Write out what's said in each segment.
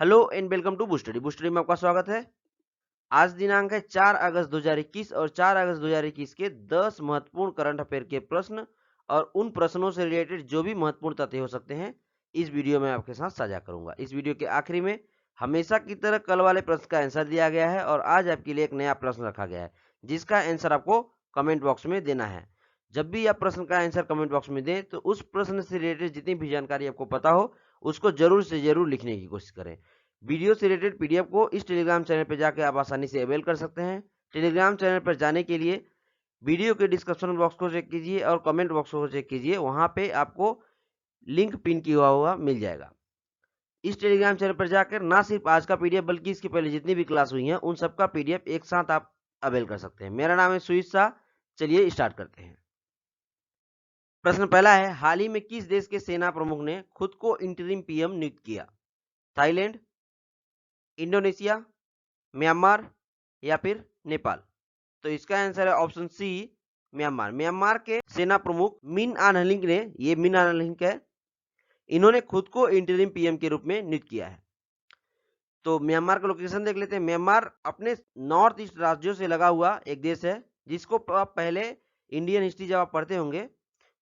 Hello and welcome to बूस्टडी। बूस्टडी में आपका स्वागत है। आज दिनांक है 4 अगस्त 2021 और 4 अगस्त 2021 के 10 महत्वपूर्ण करंट अफेयर के प्रश्न और उन प्रश्नों से रिलेटेड जो भी महत्वपूर्ण तथ्य हो सकते हैं इस वीडियो में आपके साथ साझा करूंगा। इस वीडियो के आखिरी में हमेशा की तरह कल वाले प्रश्न का आंसर दिया गया है और आज आपके लिए एक नया प्रश्न रखा गया है जिसका आंसर आपको कमेंट बॉक्स में देना है। जब भी आप प्रश्न का आंसर कमेंट बॉक्स में दें तो उस प्रश्न से रिलेटेड जितनी भी जानकारी आपको पता हो उसको जरूर से जरूर लिखने की कोशिश करें। वीडियो से रिलेटेड पीडीएफ को इस टेलीग्राम चैनल पर जाकर आप आसानी से अवेल कर सकते हैं। टेलीग्राम चैनल पर जाने के लिए वीडियो के डिस्क्रिप्शन बॉक्स को चेक कीजिए और कमेंट बॉक्स को चेक कीजिए, वहां पे आपको लिंक पिन किया हुआ मिल जाएगा। इस टेलीग्राम चैनल पर जाकर ना सिर्फ आज का पीडीएफ बल्कि इसके पहले जितनी भी क्लास हुई हैं उन सबका पीडीएफ एक साथ आप अवेल कर सकते हैं। मेरा नाम है सुजीत शाह। चलिए स्टार्ट करते हैं। प्रश्न पहला है, हाल ही में किस देश के सेना प्रमुख ने खुद को इंटरिम पीएम नियुक्त किया? थाईलैंड, इंडोनेशिया, म्यांमार या फिर नेपाल? तो इसका आंसर है ऑप्शन सी, म्यांमार। म्यांमार के सेना प्रमुख मिन आन हलिंग ने, ये मिन आन हलिंग है, इन्होंने खुद को इंटरिम पीएम के रूप में नियुक्त किया है। तो म्यांमार का लोकेशन देख लेते हैं। म्यांमार अपने नॉर्थ ईस्ट राज्यों से लगा हुआ एक देश है जिसको आप पहले इंडियन हिस्ट्री जब आप पढ़ते होंगे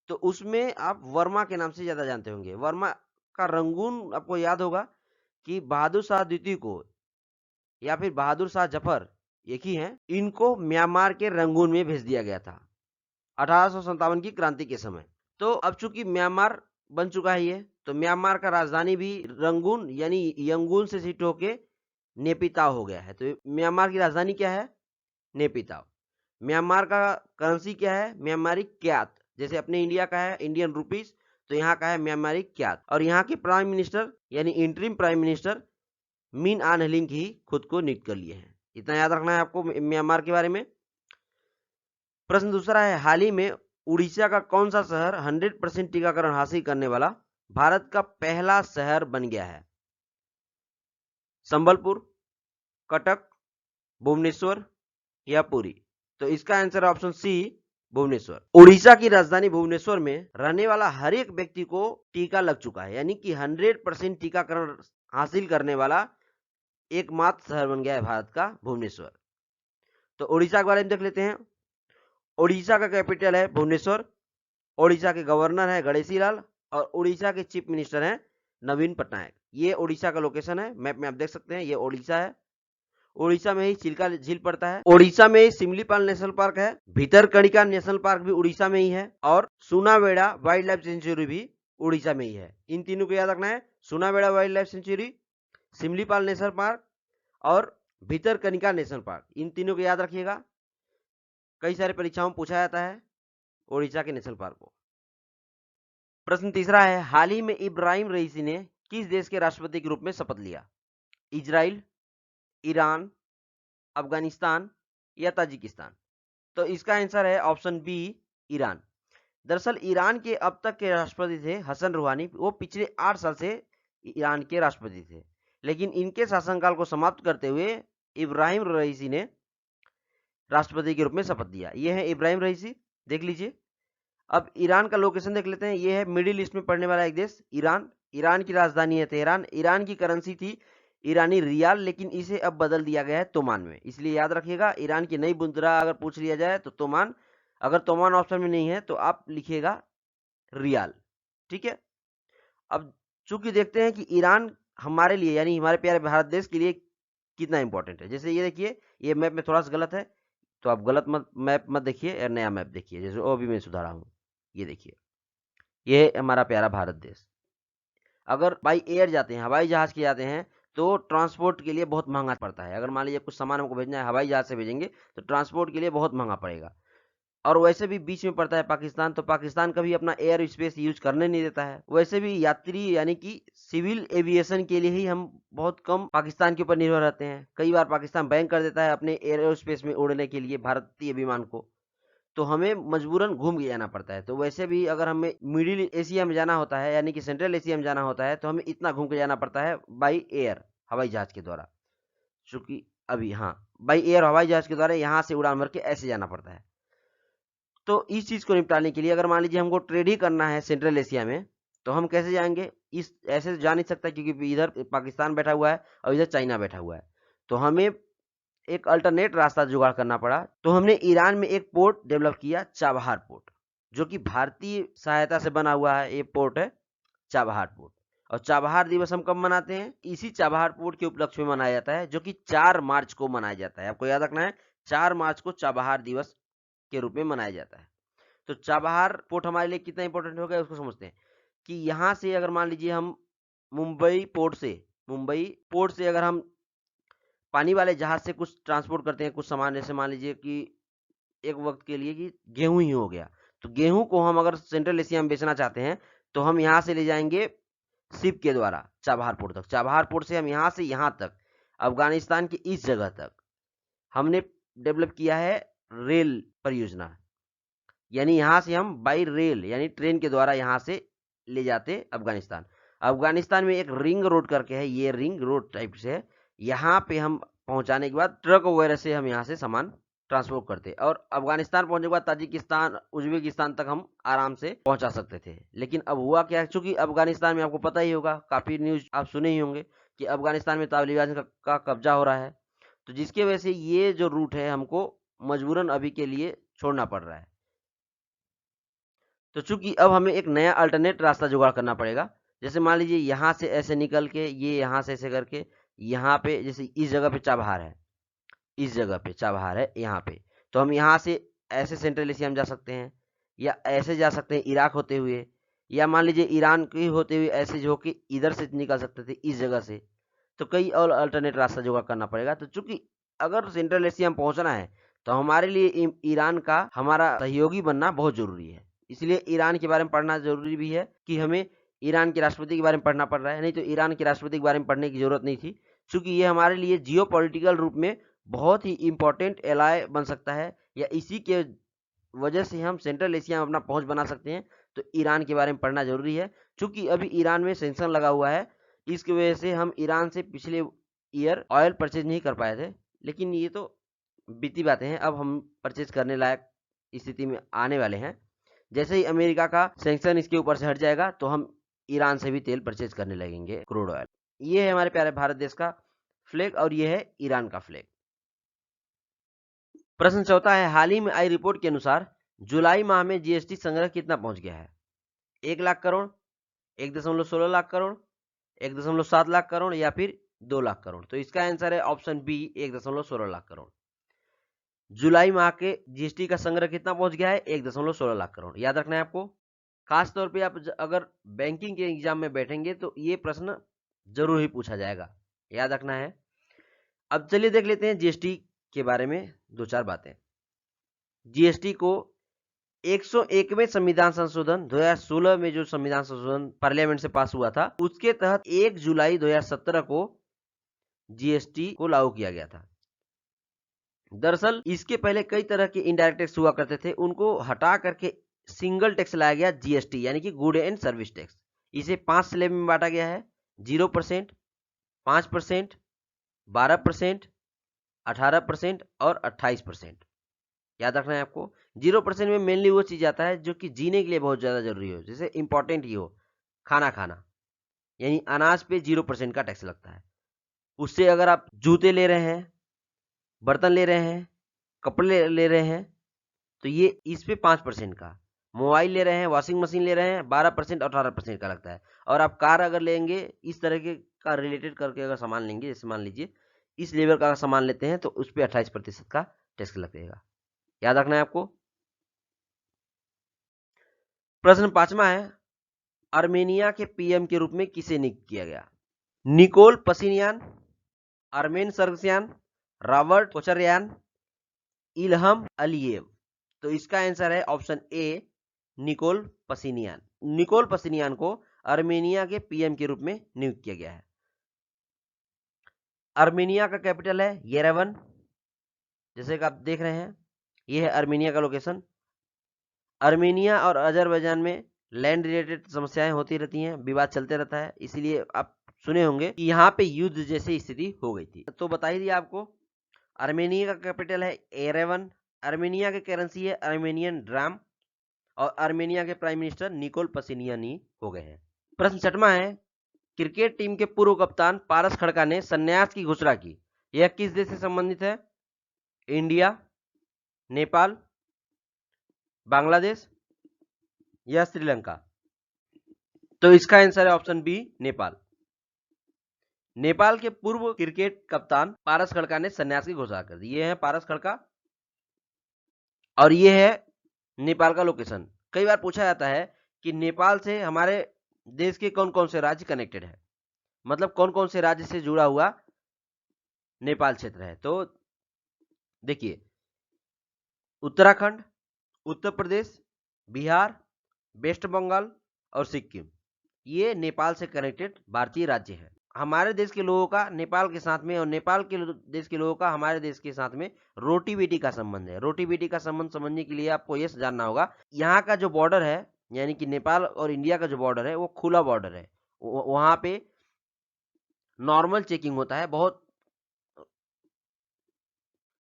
तो उसमें आप वर्मा के नाम से ज्यादा जानते होंगे। वर्मा का रंगून आपको याद होगा कि बहादुर शाह द्वितीय को या फिर बहादुर शाह जफर एक ही हैं, इनको म्यांमार के रंगून में भेज दिया गया था 1857 की क्रांति के समय। तो अब चूंकि म्यांमार बन चुका है ये, तो म्यांमार का राजधानी भी रंगून यानी यंगून से शिफ्ट होके नेपिताव हो गया है। तो म्यांमार की राजधानी क्या है? नेपिताव। म्यांमार का करेंसी क्या है? म्यांमारी क्यात। जैसे अपने इंडिया का है इंडियन रुपीस, तो यहाँ का है म्यांमारी क्यात। और यहाँ के प्राइम मिनिस्टर यानी इंटरिम प्राइम मिनिस्टर मिन आन हलिंग ही खुद को नियुक्त कर लिए हैं। इतना याद रखना है आपको म्यांमार के बारे में। प्रश्न दूसरा है, हाल ही में उड़ीसा का कौन सा शहर 100% टीकाकरण हासिल करने वाला भारत का पहला शहर बन गया है? संबलपुर, कटक, भुवनेश्वर या पुरी? तो इसका answer option C, Bhubaneswar. Orissa की राजधानी भुवनेश्वर में रहने वाला हर एक व्यक्ति को टीका लग चुका है, यानी कि 100% टीकाकरण हासिल करने वाला एकमात्र शहर बन गया है भारत का भुवनेश्वर। तो उड़ीसा के बारे में देख लेते हैं। उड़ीसा का कैपिटल है भुवनेश्वर। उड़ीसा के गवर्नर है गणेशी लाल और उड़ीसा के चीफ मिनिस्टर हैं नवीन पटनायक। ये उड़ीसा का लोकेशन है, मैप में आप देख सकते हैं, ये उड़ीसा है। उड़ीसा में ही चिल्का झील पड़ता है। उड़ीसा में ही सिमलीपाल नेशनल पार्क है। भीतरकनिका नेशनल पार्क भी उड़ीसा में ही है और सुनावेड़ा वाइल्ड लाइफ सेंचुरी भी उड़ीसा में ही है। इन तीनों को याद रखना है, Sunabeda wild life sanctuary, Similipal national park और भीतरकनिका नेशनल पार्क। इन तीनों को याद रखिएगा, कई सारे परीक्षाओं में पूछा जाता है उड़ीसा के नेशनल पार्क को। प्रश्न तीसरा है, हाल ही में इब्राहिम रईसी ने किस देश के राष्ट्रपति के रूप में शपथ लिया? इजराइल, ईरान, अफगानिस्तान या ताजिकिस्तान? तो इसका आंसर है ऑप्शन बी, ईरान। दरअसल ईरान के अब तक के राष्ट्रपति थे हसन रूहानी। वो पिछले 8 साल से ईरान के राष्ट्रपति थे, लेकिन इनके शासनकाल को समाप्त करते हुए इब्राहिम रईसी ने राष्ट्रपति के रूप में शपथ लिया। ये है इब्राहिम रईसी, देख लीजिए। अब ईरान का लोकेशन देख लेते हैं। ये है मिडिल ईस्ट में पड़ने वाला एक देश ईरान। ईरान की राजधानी है तेहरान। ईरान की करेंसी थी ईरानी रियाल, लेकिन इसे अब बदल दिया गया है तोमान में। इसलिए याद रखिएगा, ईरान की नई मुद्रा अगर पूछ लिया जाए तो तोमान। अगर तोमान ऑप्शन में नहीं है तो आप लिखिएगा रियाल, ठीक है। अब चूंकि देखते हैं कि ईरान हमारे लिए यानी हमारे प्यारे भारत देश के लिए कितना इंपॉर्टेंट है। जैसे ये देखिए, ये मैप में थोड़ा सा गलत है तो आप गलत मैप मत देखिए, नया मैप देखिए, जैसे वो भी मैं सुधारा हूँ। ये देखिए, ये हमारा प्यारा भारत देश। अगर बाई एयर जाते हैं, हवाई जहाज के जाते हैं, तो ट्रांसपोर्ट के लिए बहुत महंगा पड़ता है। अगर मान लीजिए कुछ सामान हमको भेजना है हवाई जहाज से भेजेंगे तो ट्रांसपोर्ट के लिए बहुत महंगा पड़ेगा। और वैसे भी बीच में पड़ता है पाकिस्तान, तो पाकिस्तान कभी अपना एयर स्पेस यूज करने नहीं देता है। वैसे भी यात्री यानी कि सिविल एविएशन के लिए ही हम बहुत कम पाकिस्तान के ऊपर निर्भर रहते हैं। कई बार पाकिस्तान बैन कर देता है अपने एयर स्पेस में उड़ने के लिए भारतीय विमान को, तो हमें मजबूरन घूम के जाना पड़ता है। तो वैसे भी अगर हमें मिडिल एशिया में जाना होता है यानी कि सेंट्रल एशिया में जाना होता है तो हमें इतना घूम के जाना पड़ता है बाई एयर, हवाई जहाज के द्वारा। चूंकि अभी बाई एयर हवाई जहाज के द्वारा यहाँ से उड़ान भर के ऐसे जाना पड़ता है। तो इस चीज को निपटाने के लिए अगर मान लीजिए हमको ट्रेड ही करना है सेंट्रल एशिया में, तो हम कैसे जाएंगे? इस ऐसे जा नहीं सकता, क्योंकि इधर पाकिस्तान बैठा हुआ है और इधर चाइना बैठा हुआ है। तो हमें एक अल्टरनेट रास्ता जुगाड़ करना पड़ा। तो हमने ईरान में एक पोर्ट डेवलप किया, चाबहार पोर्ट, जो कि भारतीय सहायता से बना हुआ है। ये पोर्ट है चाबहार पोर्ट। और चाबहार दिवस हम कब मनाते हैं? इसी चाबहार पोर्ट के उपलक्ष्य में मनाया जाता है, जो कि 4 मार्च को मनाया जाता है। आपको याद रखना है, 4 मार्च को चाबहार दिवस के रूप में मनाया जाता है। तो चाबहार पोर्ट हमारे लिए कितना इंपॉर्टेंट हो गया उसको समझते हैं। कि यहाँ से अगर मान लीजिए हम मुंबई पोर्ट से अगर हम पानी वाले जहाज से कुछ ट्रांसपोर्ट करते हैं, कुछ सामान, जैसे मान लीजिए कि एक वक्त के लिए कि गेहूं ही हो गया, तो गेहूं को हम अगर सेंट्रल एशिया में बेचना चाहते हैं तो हम यहाँ से ले जाएंगे शिप के द्वारा चाबहार पोर्ट तक। चाबहार पोर्ट से हम यहाँ से यहाँ तक, अफगानिस्तान की इस जगह तक हमने डेवलप किया है रेल परियोजना। यानी यहाँ से हम बाई रेल यानी ट्रेन के द्वारा यहाँ से ले जाते अफगानिस्तान। अफगानिस्तान में एक रिंग रोड करके है, ये रिंग रोड टाइप से है। यहाँ पे हम पहुंचाने के बाद ट्रक वगैरह से हम यहाँ से सामान ट्रांसपोर्ट करते, और अफगानिस्तान पहुंचने के बाद ताजिकिस्तान, उज्बेकिस्तान तक हम आराम से पहुंचा सकते थे। लेकिन अब हुआ क्या, चूंकि अफगानिस्तान में आपको पता ही होगा, काफी न्यूज आप सुने ही होंगे कि अफगानिस्तान में तालिबान का कब्जा हो रहा है। तो जिसकी वजह से ये जो रूट है हमको मजबूरन अभी के लिए छोड़ना पड़ रहा है। तो चूंकि अब हमें एक नया अल्टरनेट रास्ता जुगाड़ करना पड़ेगा। जैसे मान लीजिए यहाँ से ऐसे निकल के, ये यहाँ से ऐसे करके यहाँ पे, जैसे इस जगह पे चाबहार है, इस जगह पे चाबहार है यहाँ पे, तो हम यहाँ से ऐसे सेंट्रल एशिया में जा सकते हैं, या ऐसे जा सकते हैं इराक होते हुए, या मान लीजिए ईरान की होते हुए ऐसे जो कि इधर से निकल सकते थे इस जगह से। तो कई और अल्टरनेट रास्ता जुगाड़ करना पड़ेगा। तो चूंकि अगर सेंट्रल एशिया में पहुंचना है तो हमारे लिए ईरान का हमारा सहयोगी बनना बहुत जरूरी है। इसलिए ईरान के बारे में पढ़ना जरूरी भी है कि हमें ईरान के राष्ट्रपति के बारे में पढ़ना पड़ रहा है। नहीं तो ईरान के राष्ट्रपति के बारे में पढ़ने की जरूरत नहीं थी, क्योंकि ये हमारे लिए जियो पॉलिटिकल रूप में बहुत ही इंपॉर्टेंट एलाय बन सकता है, या इसी के वजह से हम सेंट्रल एशिया में अपना पहुंच बना सकते हैं। तो ईरान के बारे में पढ़ना जरूरी है। चूंकि अभी ईरान में सेंक्शन लगा हुआ है, इसकी वजह से हम ईरान से पिछले ईयर ऑयल परचेज नहीं कर पाए थे, लेकिन ये तो बीती बातें हैं। अब हम परचेज करने लायक स्थिति में आने वाले हैं। जैसे ही अमेरिका का सैंक्शन इसके ऊपर से हट जाएगा तो हम ईरान से भी तेल परचेज करने लगेंगे, क्रूड ऑयल। ये है हमारे प्यारे भारत देश का फ्लैग, और ये है ईरान का फ्लैग। प्रश्न चौथा है, हाल ही में आई रिपोर्ट के अनुसार जुलाई माह में जीएसटी संग्रह कितना पहुंच गया है? 1 लाख करोड़, 1.16 लाख करोड़, 1.7 लाख करोड़, या फिर 2 लाख करोड़? तो इसका आंसर है ऑप्शन बी, 1.16 लाख करोड़। जुलाई माह के जीएसटी का संग्रह कितना पहुंच गया है? 1.16 लाख करोड़। याद रखना है आपको। खास तौर पे आप अगर बैंकिंग के एग्जाम में बैठेंगे तो ये प्रश्न जरूर ही पूछा जाएगा, याद रखना है। अब चलिए देख लेते हैं जीएसटी के बारे में 2-4 बातें। जीएसटी को 101वें संविधान संशोधन 2016 में जो संविधान संशोधन पार्लियामेंट से पास हुआ था, उसके तहत 1 जुलाई 2017 को जीएसटी को लागू किया गया था। दरअसल इसके पहले कई तरह के इनडायरेक्ट टैक्स हुआ करते थे, उनको हटा करके सिंगल टैक्स लाया गया, जीएसटी, यानी कि गुड एंड सर्विस टैक्स। इसे 5 स्लैब में बांटा गया है, 0%, 5%, 12%, 18% और 28%। याद रखना है आपको। 0% में मेनली वो चीज आता है जो कि जीने के लिए बहुत ज्यादा जरूरी हो, जैसे इंपॉर्टेंट ही हो, खाना खाना, यानी अनाज पे 0% का टैक्स लगता है। उससे अगर आप जूते ले रहे हैं, बर्तन ले रहे हैं, कपड़े ले रहे हैं, तो ये इस पे 5% का, मोबाइल ले रहे हैं, वॉशिंग मशीन ले रहे हैं, 12% और 18% का लगता है। और आप कार अगर लेंगे, इस तरह के का रिलेटेड करके अगर सामान लेंगे, जैसे मान लीजिए इस लेवल का सामान लेते हैं तो उस पर 28% का टैक्स लगेगा। याद रखना है आपको। प्रश्न 5वां है, आर्मेनिया के पीएम के रूप में किसे नियुक्त किया गया? Nikol Pashinyan, Armen Sargsyan, Robert Kocharyan, Ilham Aliyev? तो इसका आंसर है option A, Nikol Pashinyan. Nikol Pashinyan को आर्मेनिया के पीएम के रूप में नियुक्त किया गया है। आर्मेनिया का कैपिटल है येरेवन, जैसे कि आप देख रहे हैं, यह है आर्मेनिया का लोकेशन। आर्मेनिया और अजरबैजान में लैंड रिलेटेड समस्याएं होती रहती हैं, विवाद चलते रहता है, इसीलिए आप सुने होंगे कि यहाँ पे युद्ध जैसी स्थिति हो गई थी। तो बता ही दिया आपको। आर्मेनिया का कैपिटल है येरेवन, आर्मेनिया की करेंसी है आर्मेनियन ड्राम, और आर्मेनिया के प्राइम मिनिस्टर निकोल पसिनियान ही हो गए हैं। प्रश्न 6वां है, क्रिकेट टीम के पूर्व कप्तान पारस खड़का ने संन्यास की घोषणा की। यह किस देश से संबंधित है? इंडिया, नेपाल, बांग्लादेश या श्रीलंका? तो इसका आंसर है ऑप्शन बी, नेपाल। नेपाल के पूर्व क्रिकेट कप्तान पारस खड़का ने संन्यास की घोषणा कर दी। ये है पारस खड़का और ये है नेपाल का लोकेशन। कई बार पूछा जाता है कि नेपाल से हमारे देश के कौन कौन से राज्य कनेक्टेड है, मतलब कौन कौन से राज्य से जुड़ा हुआ नेपाल क्षेत्र है। तो देखिए, उत्तराखंड, उत्तर प्रदेश, बिहार, वेस्ट बंगाल और सिक्किम, ये नेपाल से कनेक्टेड भारतीय राज्य है। हमारे देश के लोगों का नेपाल के साथ में और नेपाल के देश के लोगों का हमारे देश के साथ में रोटी बेटी का संबंध है। रोटी बेटी का संबंध समझने के लिए आपको ये जानना होगा, यहाँ का जो बॉर्डर है, यानी कि नेपाल और इंडिया का जो बॉर्डर है वो खुला बॉर्डर है। वहां पे नॉर्मल चेकिंग होता है, बहुत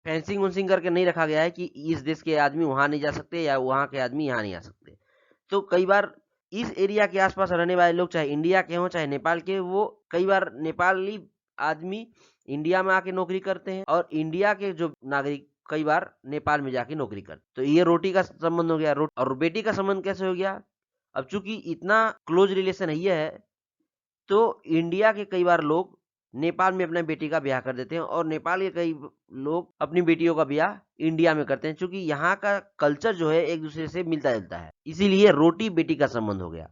फेंसिंग उन्सिंग करके नहीं रखा गया है कि इस देश के आदमी वहां नहीं जा सकते या वहां के आदमी यहाँ नहीं आ सकते। तो कई बार इस एरिया के आसपास रहने वाले लोग, चाहे इंडिया के हों चाहे नेपाल के, वो कई बार नेपाली आदमी इंडिया में आके नौकरी करते हैं और इंडिया के जो नागरिक कई बार नेपाल में जाके नौकरी करते। तो ये रोटी का संबंध हो गया। और बेटी का संबंध कैसे हो गया? अब चूंकि इतना क्लोज रिलेशन है तो इंडिया के कई बार लोग नेपाल में अपने बेटी का ब्याह कर देते हैं और नेपाल के कई लोग अपनी बेटियों का ब्याह इंडिया में करते हैं, क्योंकि यहाँ का कल्चर जो है एक दूसरे से मिलता जुलता है, इसीलिए रोटी बेटी का संबंध हो गया।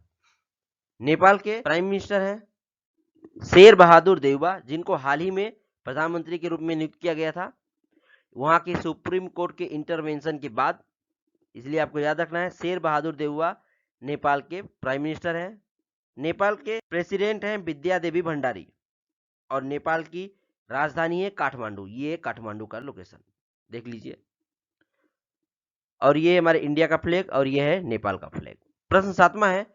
नेपाल के प्राइम मिनिस्टर हैं शेर बहादुर देउबा, जिनको हाल ही में प्रधानमंत्री के रूप में नियुक्त किया गया था वहां के सुप्रीम कोर्ट के इंटरवेंशन के बाद, इसलिए आपको याद रखना है शेर बहादुर देउबा नेपाल के प्राइम मिनिस्टर हैं। नेपाल के प्रेसिडेंट हैं विद्या देवी भंडारी और नेपाल की राजधानी है काठमांडू। ये काठमांडू का लोकेशन देख लीजिए। और ये हमारे इंडिया का फ्लैग और ये है नेपाल का फ्लैग। प्रश्न 7वां है,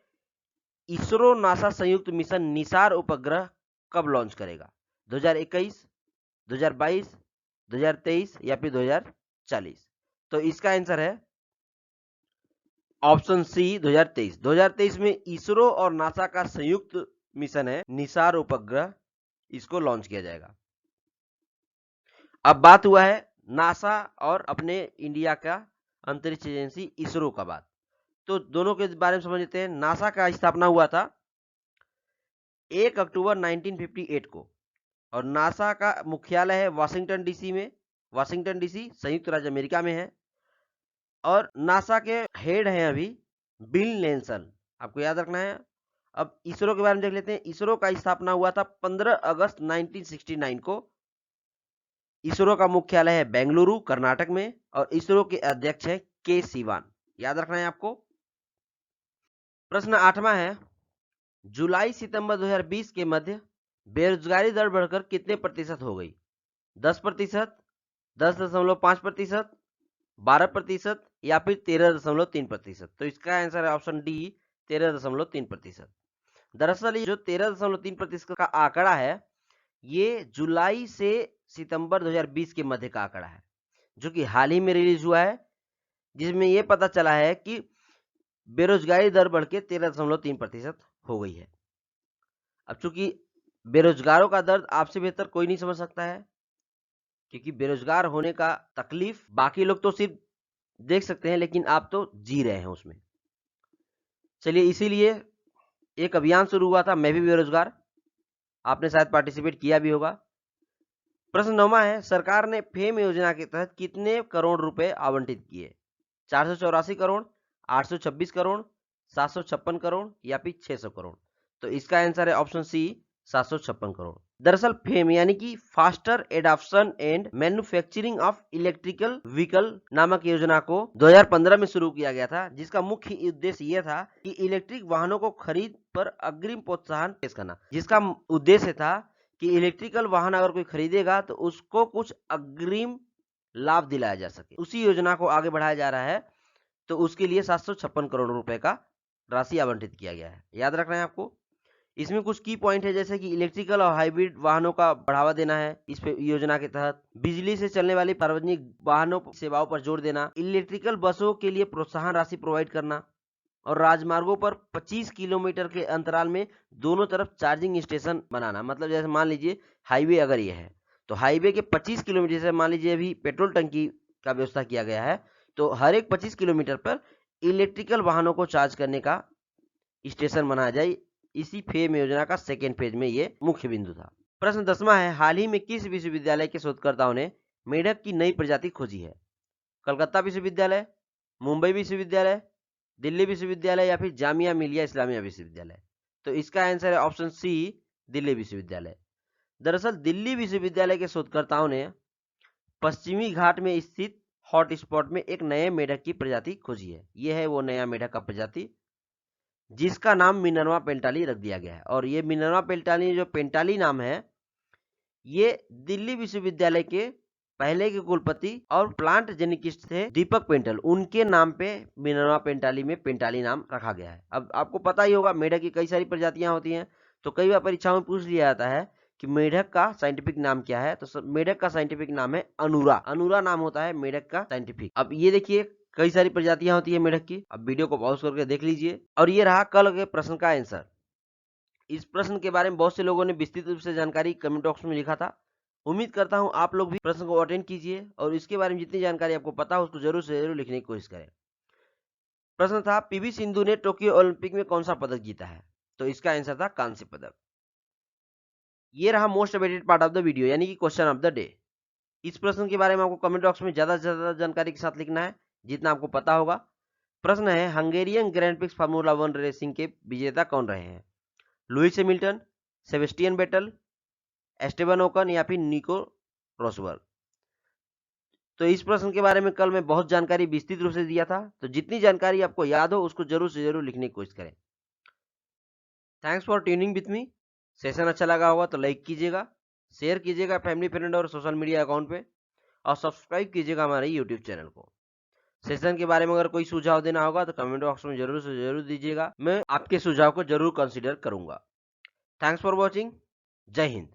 इसरो नासा संयुक्त मिशन निसार उपग्रह कब लॉन्च करेगा? 2021, 2022, 2023 या फिर 2040? तो इसका आंसर है ऑप्शन सी, 2023। 2023 में इसरो और नासा का संयुक्त मिशन है निसार उपग्रह, इसको लॉन्च किया जाएगा। अब बात हुआ है नासा और अपने इंडिया का अंतरिक्ष एजेंसी इसरो का बात, तो दोनों के बारे में समझ लेते हैं। नासा का स्थापना हुआ था 1 अक्टूबर 1958 को और नासा का मुख्यालय है वाशिंगटन डीसी में। वाशिंगटन डीसी संयुक्त राज्य अमेरिका में है और नासा के हेड हैं अभी बिल नेल्सन, आपको याद रखना है। अब इसरो के बारे में देख लेते हैं। इसरो का स्थापना हुआ था 15 अगस्त 1969 को। इसरो का मुख्यालय है बेंगलुरु कर्नाटक में और इसरो के अध्यक्ष हैं के सिवान, याद रखना है आपको। प्रश्न 8वां है, जुलाई सितंबर 2020 के मध्य बेरोजगारी दर बढ़कर कितने प्रतिशत हो गई? 10%, 10.5%, 12% या फिर 13.3%? तो इसका आंसर है ऑप्शन डी, 13.3%। दरअसल ये जो 13.3% का आंकड़ा है ये जुलाई से सितंबर 2020 के मध्य का आंकड़ा है, जो कि हाल ही में रिलीज हुआ है, जिसमें यह पता चला है कि बेरोजगारी दर बढ़ के 13.3% हो गई है। अब चूंकि बेरोजगारों का दर्द आपसे बेहतर कोई नहीं समझ सकता है, क्योंकि बेरोजगार होने का तकलीफ बाकी लोग तो सिर्फ देख सकते हैं लेकिन आप तो जी रहे हैं उसमें। चलिए, इसीलिए एक अभियान शुरू हुआ था मैं भी बेरोजगार, आपने शायद पार्टिसिपेट किया भी होगा। प्रश्न 9वां है, सरकार ने फेम योजना के तहत कितने करोड़ रुपए आवंटित किए? 484 करोड़, 826 करोड़, 756 करोड़ या फिर 600 करोड़? तो इसका आंसर है ऑप्शन सी, 756 करोड़। दरअसल फेम यानी कि faster adoption and manufacturing of electrical vehicle नामक योजना को 2015 में शुरू किया गया था, जिसका मुख्य उद्देश्य यह था कि इलेक्ट्रिक वाहनों को खरीद पर अग्रिम प्रोत्साहन पेश करना। जिसका उद्देश्य था कि इलेक्ट्रिकल वाहन अगर कोई खरीदेगा तो उसको कुछ अग्रिम लाभ दिलाया जा सके। उसी योजना को आगे बढ़ाया जा रहा है, तो उसके लिए 756 करोड़ रुपए का राशि आवंटित किया गया है, याद रखना है आपको। इसमें कुछ की पॉइंट है, जैसे कि इलेक्ट्रिकल और हाइब्रिड वाहनों का बढ़ावा देना है इस योजना के तहत, बिजली से चलने वाली सार्वजनिक वाहनों सेवाओं पर जोर देना, इलेक्ट्रिकल बसों के लिए प्रोत्साहन राशि प्रोवाइड करना, और राजमार्गों पर 25 किलोमीटर के अंतराल में दोनों तरफ चार्जिंग स्टेशन बनाना। मतलब जैसे मान लीजिए हाईवे अगर ये है तो हाईवे के 25 किलोमीटर से मान लीजिए अभी पेट्रोल टंकी का व्यवस्था किया गया है, तो हर एक 25 किलोमीटर पर इलेक्ट्रिकल वाहनों को चार्ज करने का स्टेशन बनाया जाए। इसी फेम योजना का सेकेंड फेज में ये मुख्य बिंदु था। प्रश्न 10वां है, हाल ही में किस विश्वविद्यालय के शोधकर्ताओं ने मेढक की नई प्रजाति खोजी है? कलकत्ता विश्वविद्यालय, मुंबई विश्वविद्यालय, दिल्ली विश्वविद्यालय या फिर जामिया मिलिया इस्लामिया विश्वविद्यालय? तो इसका आंसर है ऑप्शन सी, दिल्ली विश्वविद्यालय। दरअसल दिल्ली विश्वविद्यालय के शोधकर्ताओं ने पश्चिमी घाट में स्थित हॉट स्पॉट में एक नए मेढक की प्रजाति खोजी है। यह है वो नया मेढक का प्रजाति जिसका नाम मिनर्वा पेंटाली रख दिया गया है। और ये मिनर्वा पेंटाली जो पेंटाली नाम है, ये दिल्ली विश्वविद्यालय के पहले के कुलपति और प्लांट जेनेटिस्ट थे दीपक पेंटल, उनके नाम पे मिनर्वा पेंटाली में पेंटाली नाम रखा गया है। अब आपको पता ही होगा मेढक की कई सारी प्रजातियां होती हैं, तो कई बार परीक्षाओं में पूछ लिया जाता है कि मेढक का साइंटिफिक नाम क्या है। तो मेढक का साइंटिफिक नाम है अनुरा। अनुरा नाम होता है मेढक का साइंटिफिक। अब ये देखिए कई सारी प्रजातियां होती है मेढक की। अब वीडियो को पॉज करके देख लीजिए। और ये रहा कल के प्रश्न का आंसर। इस प्रश्न के बारे में बहुत से लोगों ने विस्तृत रूप से जानकारी कमेंट बॉक्स में लिखा था। उम्मीद करता हूं आप लोग भी प्रश्न को अटेंड कीजिए और इसके बारे में जितनी जानकारी आपको पता हो उसको जरूर से जरूर लिखने की कोशिश करें। प्रश्न था, पीवी सिंधु ने टोक्यो ओलंपिक में कौन सा पदक जीता है? तो इसका आंसर था कांस्य पदक। ये रहा most awaited part of the video यानी कि क्वेश्चन ऑफ द डे। इस प्रश्न के बारे में आपको कमेंट बॉक्स में ज्यादा से ज्यादा जानकारी के साथ लिखना है जितना आपको पता होगा। प्रश्न है, Hungarian grand prix formula 1 racing के विजेता कौन रहे हैं? Lewis Hamilton, Sebastian Vettel, Esteban Ocon या फिर निको रोसबर्ग? तो इस प्रश्न के बारे में कल मैं बहुत जानकारी विस्तृत रूप से दिया था, तो जितनी जानकारी आपको याद हो उसको जरूर से जरूर लिखने की कोशिश करें। Thanks for tuning with me. Session अच्छा लगा होगा तो लाइक कीजिएगा, शेयर कीजिएगा फैमिली फ्रेंड और सोशल मीडिया अकाउंट पे, और सब्सक्राइब कीजिएगा हमारे यूट्यूब चैनल को। सेशन के बारे में अगर कोई सुझाव देना होगा तो कमेंट बॉक्स में जरूर से जरूर दीजिएगा, मैं आपके सुझाव को जरूर कंसीडर करूंगा। Thanks for watching. जय हिंद।